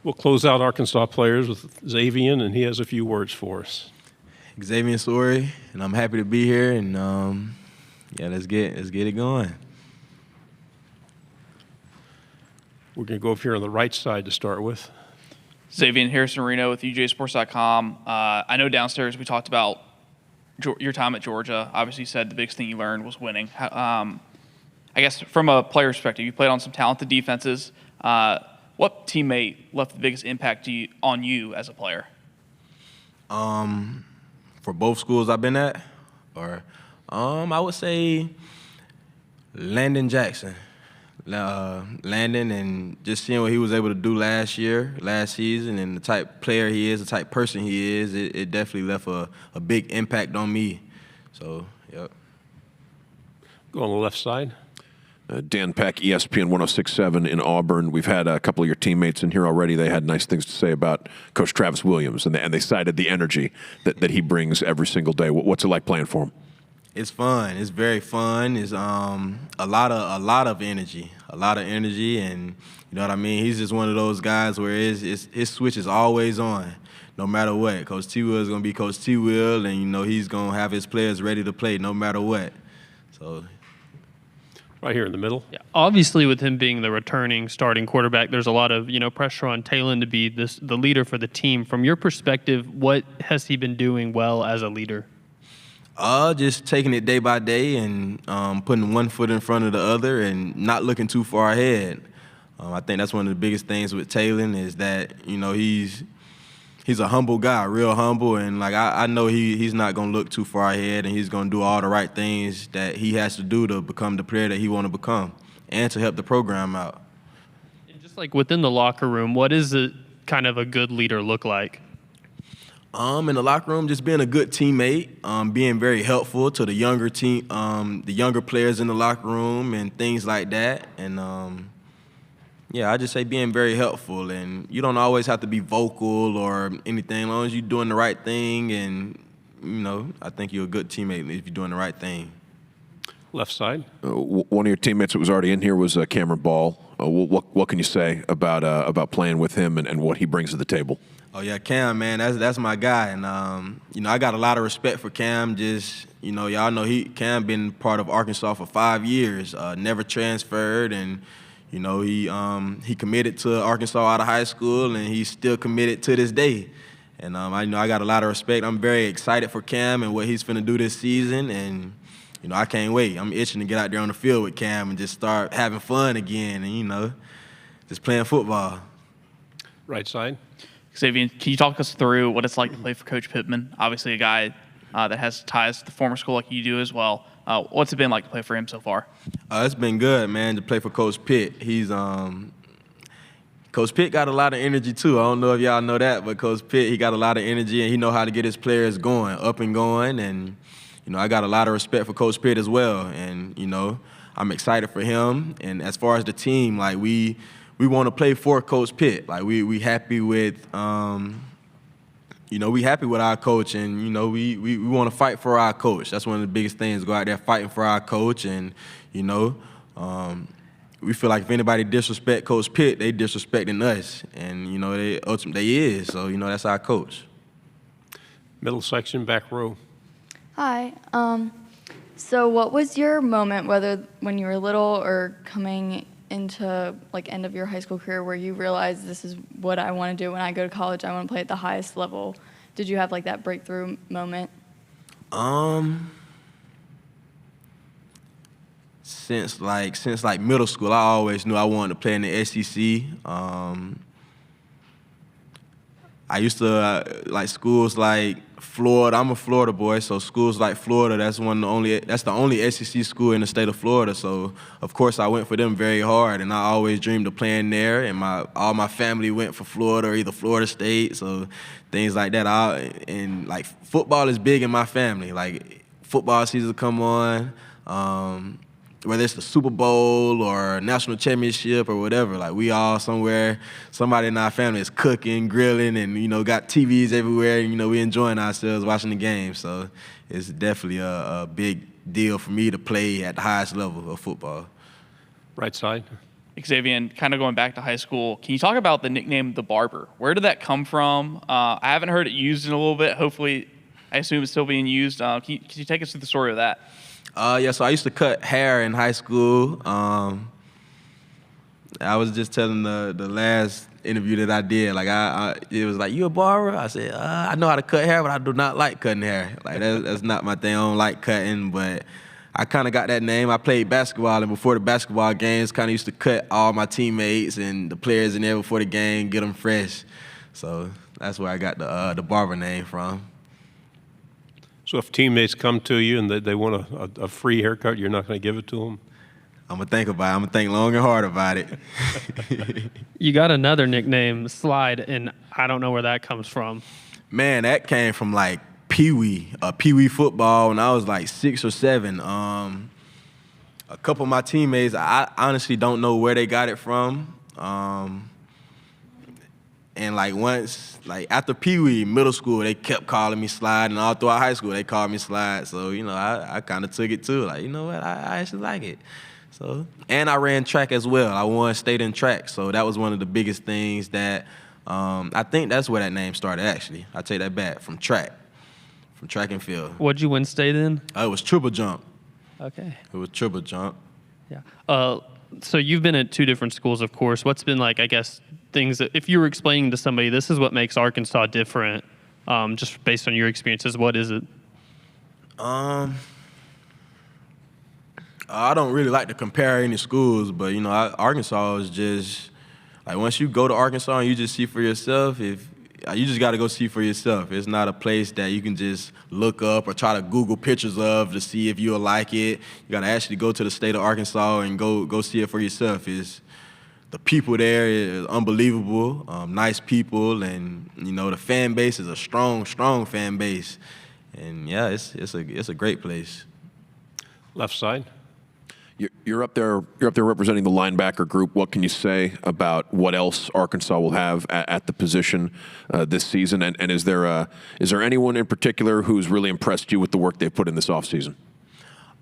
We'll close out Arkansas players with Xavian, and he has a few words for us. Xavian Sorey, and I'm happy to be here. And yeah, let's get it going. We're going to go over here on the right side to start with. Xavian, Harrison Reno with UJSports.com. I know downstairs we talked about your time at Georgia. Obviously, you said the biggest thing you learned was winning. I guess from a player perspective, you played on some talented defenses. What teammate left the biggest impact on you as a player? For both schools I've been at, or I would say Landon Jackson. Landon, and just seeing what he was able to do last season, and the type player he is, the type person he is, it definitely left a big impact on me. So, yep. Go on the left side. Dan Peck, ESPN 106.7 in Auburn. We've had a couple of your teammates in here already. They had nice things to say about Coach Travis Williams, and they cited the energy that he brings every single day. What's it like playing for him? It's fun. It's very fun. It's a lot of energy, and you know what I mean. He's just one of those guys where his switch is always on, no matter what. Coach T. Will is gonna be Coach T. Will, and you know he's gonna have his players ready to play no matter what. So. Right here in the middle. Yeah, obviously, with him being the returning starting quarterback, there's a lot of pressure on Tailon to be the leader for the team. From your perspective, what has he been doing well as a leader? Just taking it day by day and putting one foot in front of the other and not looking too far ahead. I think that's one of the biggest things with Tailon is that he's a humble guy, real humble, and like I know he's not gonna look too far ahead, and he's gonna do all the right things that he has to do to become the player that he want to become, and to help the program out. And just like within the locker room, what is it kind of a good leader look like? In the locker room, just being a good teammate, being very helpful to the younger team, the younger players in the locker room, and things like that, and. Yeah, I just say being very helpful, and you don't always have to be vocal or anything, as long as you're doing the right thing, and I think you're a good teammate if you're doing the right thing. Left side. One of your teammates that was already in here was Cameron Ball. What can you say about playing with him and what he brings to the table? Oh yeah, Cam, man, that's my guy, and I got a lot of respect for Cam. Just y'all know Cam been part of Arkansas for 5 years, never transferred, and. He committed to Arkansas out of high school, and he's still committed to this day. And I got a lot of respect. I'm very excited for Cam and what he's finna do this season, and I can't wait. I'm itching to get out there on the field with Cam and just start having fun again, and just playing football. Right side. Xavian, can you talk us through what it's like to play for Coach Pitman? Obviously, a guy that has ties to the former school like you do as well. What's it been like to play for him so far? It's been good, man, to play for Coach Pitt. Coach Pitt got a lot of energy too. I don't know if y'all know that, but Coach Pitt, he got a lot of energy, and he know how to get his players going, up and going. And I got a lot of respect for Coach Pitt as well. And I'm excited for him. And as far as the team, like we want to play for Coach Pitt. Like we happy with. We happy with our coach, and we want to fight for our coach. That's one of the biggest things. Go out there fighting for our coach, and we feel like if anybody disrespect Coach Pitt, they disrespecting us, and they ultimately is. So that's our coach. Middle section, back row. Hi. So what was your moment, whether when you were little or coming into end of your high school career, where you realized this is what I want to do when I go to college? I want to play at the highest level. Did you have that breakthrough moment? Since middle school, I always knew I wanted to play in the SEC. I used to like schools like Florida. I'm a Florida boy, so schools like Florida, that's the only SEC school in the state of Florida. So of course I went for them very hard, and I always dreamed of playing there. And all my family went for Florida or either Florida State, so things like that. And football is big in my family. Like football season come on. Whether it's the Super Bowl or national championship or whatever, we all somewhere, somebody in our family is cooking, grilling, and got TVs everywhere, and we enjoying ourselves watching the game. So it's definitely a big deal for me to play at the highest level of football. Right side. Xavian, kind of going back to high school, can you talk about the nickname the Barber? Where did that come from? I haven't heard it used in a little bit. Hopefully, I assume it's still being used. Can you take us through the story of that? Yeah, so I used to cut hair in high school. I was just telling the last interview that I did, like it was like, you a barber? I said, I know how to cut hair, but I do not like cutting hair. Like that's not my thing. I don't like cutting, but I kind of got that name. I played basketball, and before the basketball games, kind of used to cut all my teammates and the players in there before the game, get them fresh. So that's where I got the barber name from. So if teammates come to you and they want a free haircut, you're not going to give it to them? I'm going to think about it. I'm going to think long and hard about it. You got another nickname, Slide, and I don't know where that comes from. Man, that came from like Pee-wee football when I was like 6 or 7. A couple of my teammates, I honestly don't know where they got it from. And like once, like after Pee-wee, middle school, they kept calling me Slide, and all throughout high school, they called me Slide. So, you know, I kind of took it too. Like, you know what, I actually like it. So, and I ran track as well. I won state in track. So that was one of the biggest things that, I think that's where that name started actually. I take that back, from track and field. What'd you win state in? It was triple jump. Okay. It was triple jump. Yeah. So you've been at 2 different schools, of course. What's been like, I guess, things that if you were explaining to somebody, this is what makes Arkansas different, just based on your experiences, what is it? I don't really like to compare any schools, but, you know, Arkansas is just, like, once you go to Arkansas and you just see for yourself, you just got to go see for yourself. It's not a place that you can just look up or try to Google pictures of to see if you'll like it. You got to actually go to the state of Arkansas and go see it for yourself. The people there is unbelievable, nice people, and, you know, the fan base is a strong fan base. And, yeah, it's a great place. Left side? You're up there representing the linebacker group. What can you say about what else Arkansas will have at the position this season? And is there anyone in particular who's really impressed you with the work they've put in this offseason?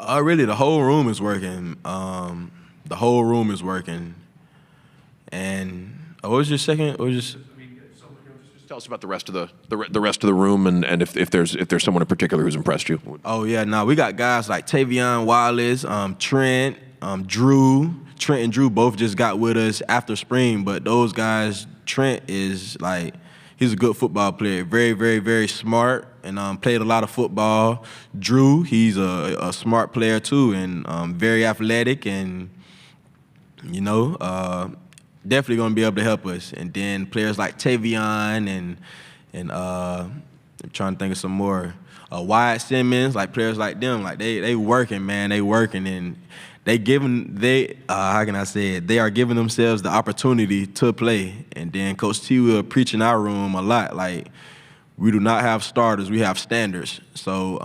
Really, the whole room is working. The whole room is working. And what was your second? Just tell us about the rest of the room, and if there's someone in particular who's impressed you. Oh yeah, no, we got guys like Tailon Williams, Trent, Drew. Trent and Drew both just got with us after spring, but those guys, Trent is like, he's a good football player, very, very, very smart, and played a lot of football. Drew, he's a smart player too, and very athletic, and you know. Definitely going to be able to help us. And then players like Tavion and I'm trying to think of some more. Wyatt Simmons, like players like them, like they working, man. They working, and how can I say it? They are giving themselves the opportunity to play. And then Coach T will preach in our room a lot. Like, we do not have starters, we have standards. So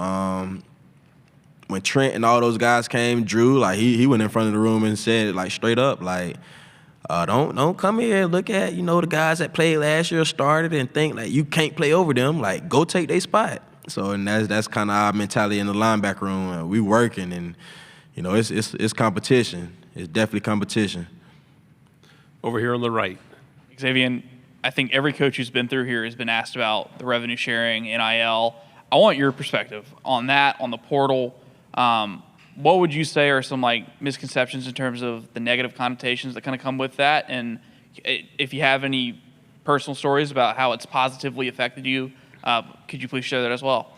when Trent and all those guys came, Drew, like he went in front of the room and said, like, straight up, like, don't come here and look at, you know, the guys that played last year, started, and think like you can't play over them. Like, go take their spot. So, and that's kind of our mentality in the linebacker room. We working, and you know, it's competition. It's definitely competition. Over here on the right. Xavian, I think every coach who's been through here has been asked about the revenue sharing, NIL. I want your perspective on that, on the portal. What would you say are some like misconceptions in terms of the negative connotations that kind of come with that? And if you have any personal stories about how it's positively affected you, could you please share that as well?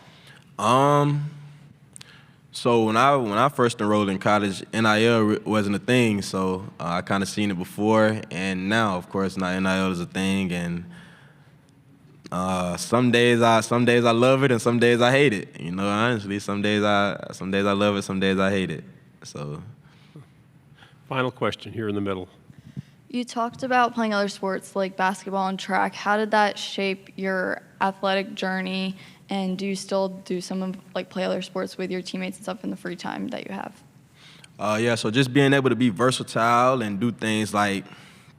So when I first enrolled in college, NIL wasn't a thing. So I kind of seen it before, and now, of course, now NIL is a thing. And some days I love it, and some days I hate it. You know, honestly, some days I love it, some days I hate it. So, Final question here in the middle. You talked about playing other sports like basketball and track. How did that shape your athletic journey? And do you still do some of like play other sports with your teammates and stuff in the free time that you have? Yeah. So just being able to be versatile and do things like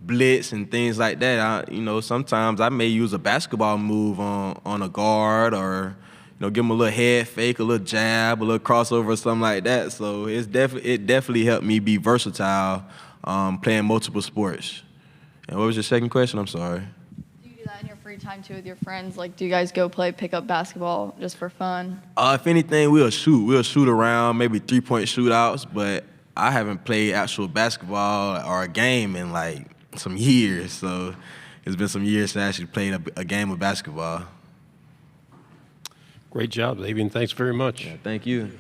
blitz and things like that. You know, sometimes I may use a basketball move on a guard, or, you know, give them a little head fake, a little jab, a little crossover, or something like that. So it definitely helped me be versatile playing multiple sports. And what was your second question? I'm sorry. Do you do that in your free time too with your friends? Like, do you guys go play pickup basketball just for fun? If anything, we'll shoot. We'll shoot around, maybe 3-point shootouts, but I haven't played actual basketball or a game in like some years. So it's been some years since I actually played a game of basketball. Great job, Xavian. Thanks very much. Yeah, thank you.